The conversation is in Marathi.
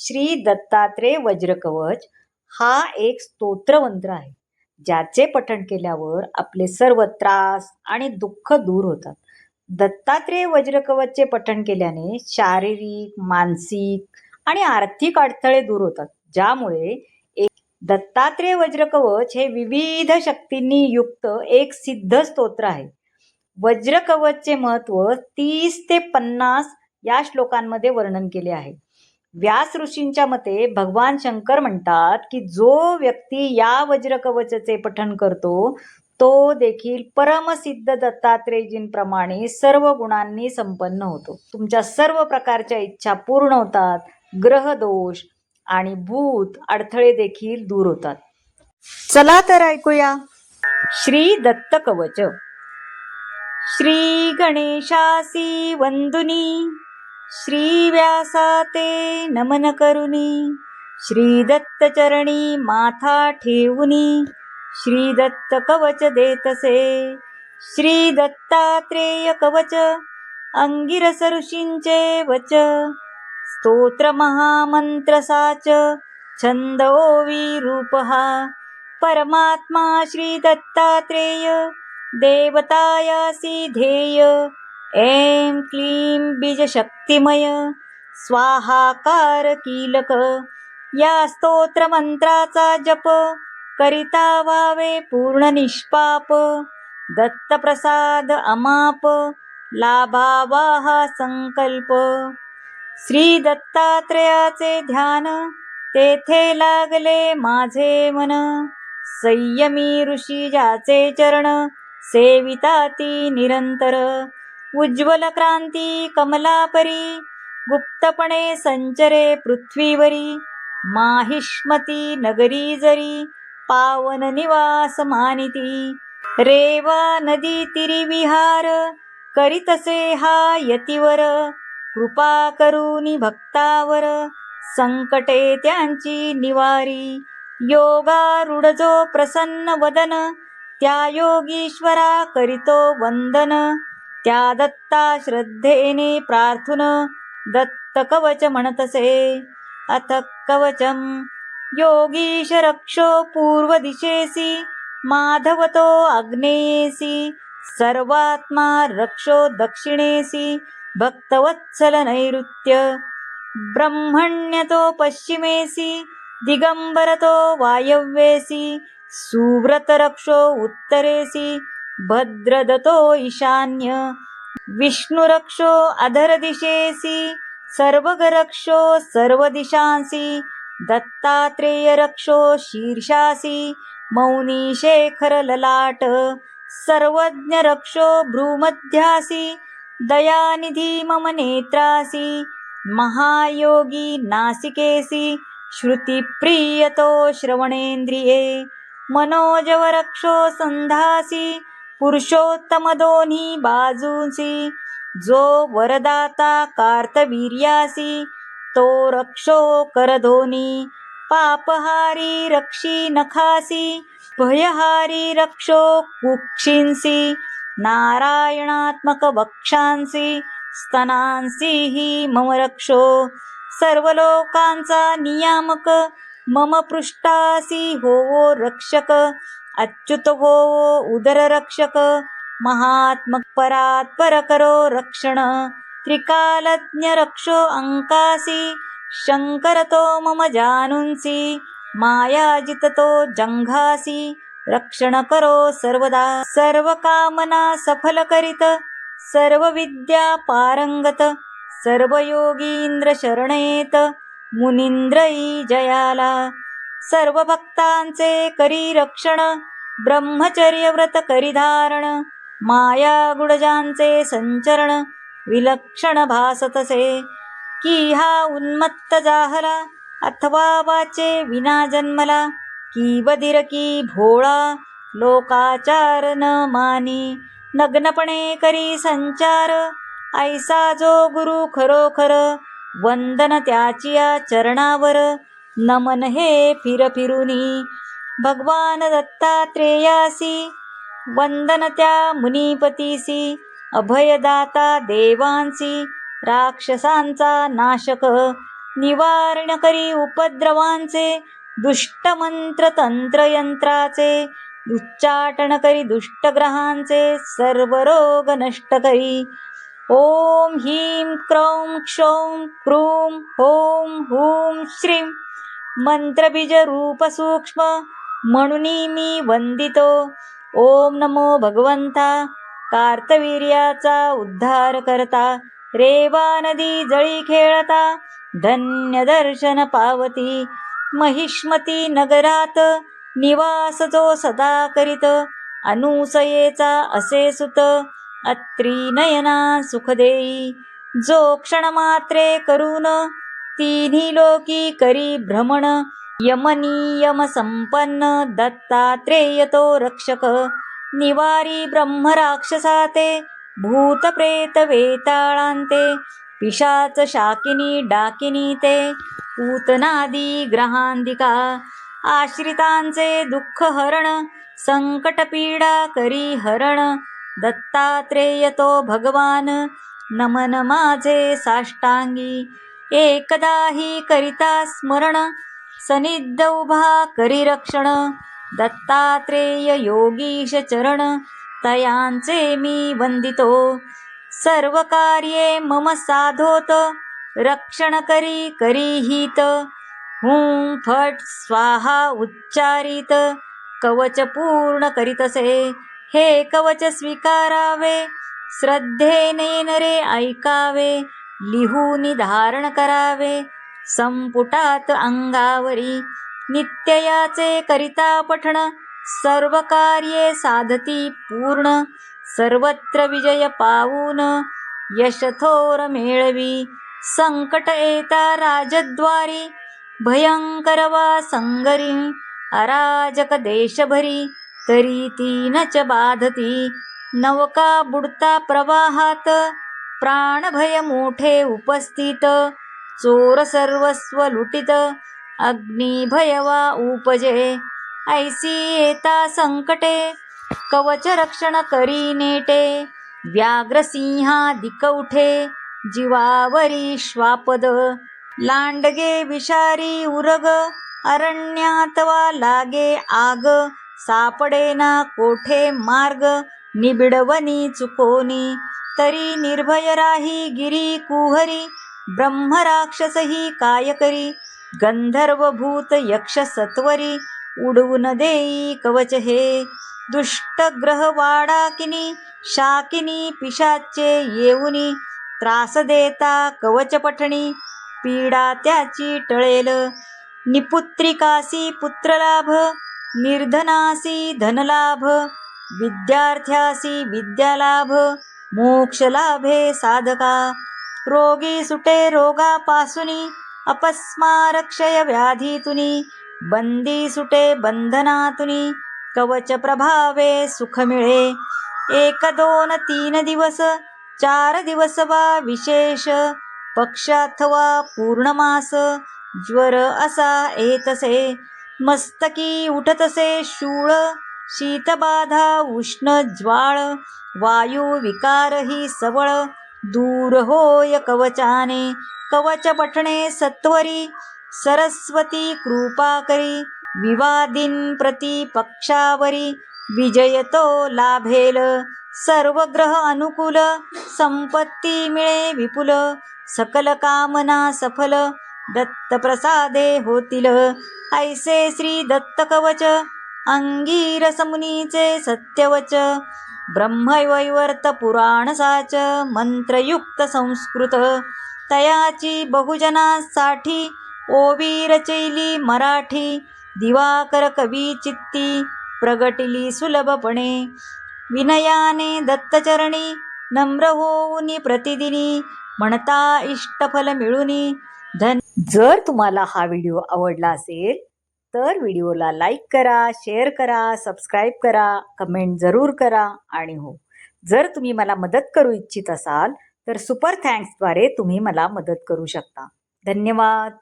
श्री दत्तात्रेय वज्रकवच हा एक स्तोत्रमंत्र आहे, ज्याचे पठण केल्यावर आपले सर्व त्रास आणि दुःख दूर होतात. दत्तात्रेय वज्रकवचचे पठण केल्याने शारीरिक, मानसिक आणि आर्थिक अडथळे दूर होतात, ज्यामुळे दत्तात्रेय वज्रकवच हे विविध शक्तींनी युक्त एक सिद्ध स्तोत्र आहे. वज्रकवचचे महत्व 30 ते 50 या श्लोकांमध्ये वर्णन केले आहे. व्यास ऋषींच्या मते भगवान शंकर म्हणतात की जो व्यक्ती या वज्रकवचचे पठण करतो तो देखील परमसिद्ध दत्तात्रेयजींप्रमाणे सर्व गुणांनी संपन्न होतो. तुमच्या सर्व प्रकारच्या इच्छा पूर्ण होतात, ग्रह दोष आणि भूत अडथळे देखील दूर होतात. चला तर ऐकूया श्री दत्त कवच. श्री गणेशासी वंदुनी, श्री व्यासा ते नमन करुनी, श्री दत्त चरणी माथा ठेवुनी, श्री दत्त कवच देतसे. श्री दत्तात्रेय कवच अंगिरस ऋषींचे वच, स्तोत्र महामंत्र साच, छंद ओवी रूप हा. परमात्मा श्री दत्तात्रेय, देवतायासी ध्येय, ऐं क्लीं बीज शक्तिमय, स्वाहाकार कीलक. या स्तोत्र मंत्राचा जप करिता व्हावे पूर्ण निष्पाप, दत्त प्रसाद अमाप, लाभावा हा संकल्प. श्री दत्तात्रेयाचे ध्यान तेथे लागले माझे मन, संयमी ऋषी ज्याचे चरण सेविताती निरंतर. उज्ज्वल क्रांती कमलापरी, गुप्तपणे संचरे पृथ्वीवरी, माहिष्मती नगरी जरी, पावन निवास मानिती. रेवा नदी तिरी विहार, करीतसे हा यतिवर, कृपा करुनी भक्तावर, संकटे त्यांची निवारी. योगारूढ जो प्रसन्न वदन, त्या योगीश्वरा करीतो वंदन. त्या दत्ता श्रद्धेने प्रार्थून, दत्त कवच म्हणतसे. अथ कवचम. योगीश रक्षो पूर्व दिशेसी, माधवतो आग्नेयेसी, सर्वात्मा रक्षो दक्षिणेसी, भक्तवत्सल नैऋत्य. ब्रह्मण्यतो पश्चिमेसी, दिगंबरतो वायव्येसी, सुव्रत रक्षो उत्तरेसी, भद्रदतो ईशान्य. विष्णु रक्षो अधर दिशेसी, सर्वग रक्षो सर्व दिशांसी, दत्तात्रेय रक्षो शीर्षासी, मौनी शेखर ललाट. सर्वज्ञ रक्षो भ्रूमध्यासी, दयानिधी मम नेत्रासी, महायोगी नासिकेसी, श्रुतिप्रियतो श्रवणेंद्रिये. मनोजव रक्षो संधासी, पुरुषोत्तम दोन्ही बाजूंसी, जो वरदाता कार्तवीर्यासी, तो रक्षो करधोनी. पापहारी रक्षी नखासी, भयहारी रक्षो कुक्षिंसी, नारायणात्मक वक्षांसी, स्तनांसी ही मम रक्षो. सर्व लोकांचा नियामक, मम पृष्ठासी होवो रक्षक. अच्युत होवो उदर रक्षक, महात्मक परात्पर करो रक्षण. त्रिकालज्ञ रक्षो अंकासी, शंकर तो मम जानुंसी, मायाजित तो जंघासी, रक्षण करो सर्वदा. सर्व कामना सफल करीत, सर्व विद्या पारंगत, सर्व योगींद्र शरणेत, मुनींद्रई जयाला. सर्व भक्तांचे करी रक्षण, ब्रह्मचर्य व्रत करी धारण, माया गुडजांचे संचरण, विलक्षण भासतसे. की हा उन्मत्त जाहला, अथवा वाचे विना जन्मला, की बधिर की भोळा, लोकाचार न मानी, नग्नपणे करी संचार, ऐसा जो गुरु खरोखर. वंदन त्याचिया चरणावर, नमन हे फिर फिरुनी. भगवान दत्तात्रेयासी, वंदन त्या मुनिपतीसी, अभयदाता देवांसी, राक्षसांचा नाशक, निवारण करी उपद्रवांचे, दुष्ट मंत्र तंत्र यंत्राचे, उच्चाटन करी दुष्टग्रहांचे, सर्व रोग नष्ट करी. ओम ह्रीं क्रौं क्षौं क्रूं हौं हूं श्रीं मंत्रबीज रूप सूक्ष्म म्हणून मी वंदितो. ओम नमो भगवंता कार्तवीर्याचा उद्धार करता, रेवा नदी जळी खेळता, धन्य दर्शन पावती. महिष्मती नगरात निवास जो सदा करीत, अनुसयेचा असे सुत, अत्री नयना सुख देई. जो क्षण मात्रे करून तिन्ही लोकी करी भ्रमण, यमनियम संपन्न दत्तात्रेय तो रक्षक. निवारी ब्रह्म राक्षसाते, भूत प्रेत वेताळांते, पिशाच शाकिनी डाकिनी ते, पूतनादी ग्रहांदिका. आश्रितांचे दुःख हरण, संकट पीडा करी हरण, दत्तात्रेय तो भगवान. नमन माझे साष्टांगी, एकदाही करिता स्मरण, सनिध उभा करी रक्षण. दत्तात्रेय योगीश चरण, तयांचे मी वंदितो. सर्व कार्ये मम साधोत, रक्षण करी करी हित. हुं फट स्वाहा उच्चारित, कवच पूर्ण करीतसे. हे कवच स्वीकारावे, श्रद्धेने नरे ऐकावे, लिहून धारण करावे संपुटात अंगावरी. नित्ययाचे करिता पठण, सर्व कार्ये साधती पूर्ण. सर्वत्र विजय पावून, यश थोर मेळवी. संकट येता राजद्वारी, भयंकर वा संगरी. अराजक देशभरी, तरी ती नच बाधती. नवका बुडता प्रवाहात, प्राणभय मोठे उपस्थित. चोर सर्वस्व लुटित, अग्निभय वा उपजे. ऐसी येता संकटे, कवच रक्षण करी नेटे. व्याघ्र सिंहादिक उठे, जीवावरी श्वापद. लांडगे विषारी उरग, अरण्यात वा लागे आग. सापडेना कोठे मार्ग, निबिडवनी चुकोनी. तरी निर्भय राही गिरी कुहरी, ब्रह्म राक्षसही काय करी. गंधर्व भूत यक्ष सत्वरी, उडवून देई कवच हे. दुष्ट ग्रह वाडाकिनी, शाकिनी पिशाचे येऊनी. त्रास देता कवच पठणी, पीडा त्याची टळेल. निपुत्रिकासी पुत्रलाभ, निर्धनासी धनलाभ. विद्यार्थ्यासी विद्यालाभ, मोक्ष लाभे साधका. रोगी सुटे रोगापासुनी, अपस्मार क्षय व्याधीतुनी. बंदी सुटे बंधनातुनी, कवच प्रभावे सुख मिळे. 1, 2, 3 दिवस, 4 दिवस वा विशेष पक्ष अथवा पूर्णमास. ज्वर असा येतसे, मस्तकी उठतसे शूळ. शीतबाधा उष्ण ज्वाळ, वायू विकार ही सबळ. दूर होय कवचाने, कवच पठणे सत्वरी. सरस्वती कृपा करी, विवादीन प्रति पक्षावरी. विजय तो लाभेल, सर्व ग्रह अनुकूल. संपत्ती मिळे विपुल, सकल कामना सफल. दत्त प्रसादे होतील, ऐसे श्री दत्त कवच. अंगीरस मुनीचे सत्यवच, ब्रह्मवैवर्त पुराण साच. मंत्रयुक्त संस्कृत, तयाची बहुजनासाठी. ओवी रचैली मराठी, दिवाकर कवी चित्ती. प्रगटिली सुलभपणे, विनयाने दत्तचरणी. नम्र होऊनी प्रतिदिनी, म्हणता इष्टफल मिळुनी. जर तुम्हाला हा व्हिडिओ आवडला असेल तर व्हिडिओला लाईक करा, शेअर करा, सबस्क्राईब करा, कमेंट जरूर करा. आणि हो, जर तुम्ही मला मदत करू इच्छित असाल तर सुपर थँक्सद्वारे तुम्ही मला मदत करू शकता. धन्यवाद.